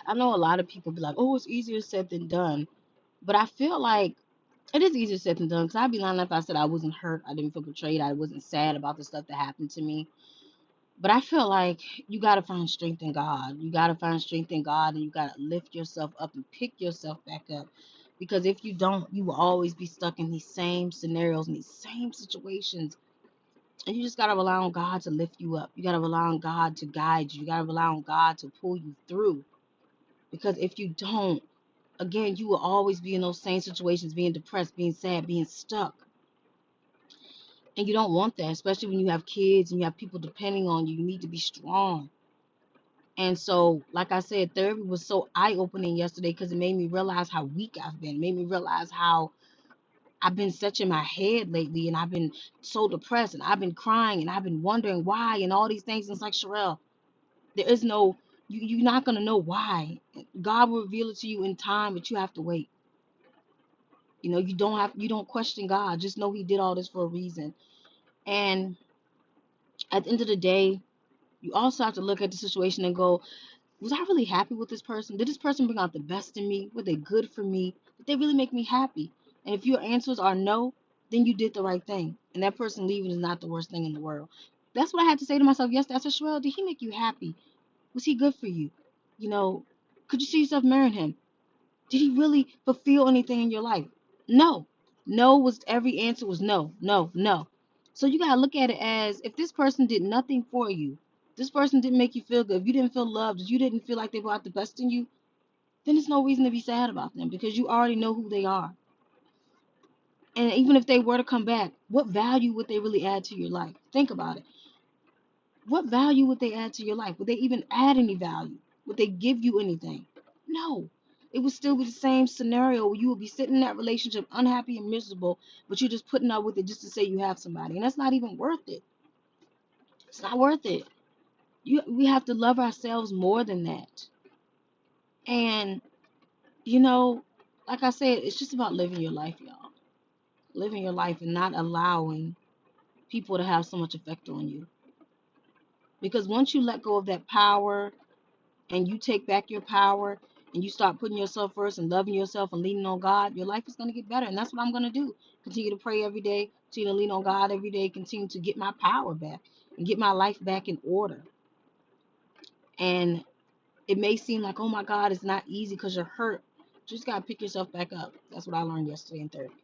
I know a lot of people be like, oh, it's easier said than done. But I feel like it is easier said than done because I'd be lying if I said I wasn't hurt, I didn't feel betrayed, I wasn't sad about the stuff that happened to me. But I feel like you got to find strength in God. You got to find strength in God and you got to lift yourself up and pick yourself back up. Because if you don't, you will always be stuck in these same scenarios and these same situations. And you just got to rely on God to lift you up. You got to rely on God to guide you. You got to rely on God to pull you through. Because if you don't, again, you will always be in those same situations, being depressed, being sad, being stuck. And you don't want that, especially when you have kids and you have people depending on you. You need to be strong. And so, like I said, therapy was so eye opening yesterday because it made me realize how weak I've been. It made me realize how I've been such in my head lately and I've been so depressed and I've been crying and I've been wondering why and all these things. And it's like, Sherelle, there is no, you're not going to know why. God will reveal it to you in time, but you have to wait. You don't question God. Just know He did all this for a reason. And at the end of the day, you also have to look at the situation and go, was I really happy with this person? Did this person bring out the best in me? Were they good for me? Did they really make me happy? And if your answers are no, then you did the right thing. And that person leaving is not the worst thing in the world. That's what I had to say to myself yesterday. I said, Sherelle, did he make you happy? Was he good for you? You know, could you see yourself marrying him? Did he really fulfill anything in your life? No. No was every answer was no, no, no. So you gotta look at it as if this person did nothing for you, this person didn't make you feel good, if you didn't feel loved, if you didn't feel like they brought the best in you, then there's no reason to be sad about them because you already know who they are. And even if they were to come back, what value would they really add to your life? Think about it. What value would they add to your life? Would they even add any value? Would they give you anything? No. It would still be the same scenario where you would be sitting in that relationship unhappy and miserable, but you're just putting up with it just to say you have somebody. And that's not even worth it. It's not worth it. We have to love ourselves more than that. And, you know, like I said, it's just about living your life, y'all. Living your life and not allowing people to have so much effect on you. Because once you let go of that power and you take back your power and you start putting yourself first and loving yourself and leaning on God, your life is going to get better. And that's what I'm going to do. Continue to pray every day, continue to lean on God every day, continue to get my power back and get my life back in order. And it may seem like, oh my God, it's not easy because you're hurt. You just got to pick yourself back up. That's what I learned yesterday in therapy.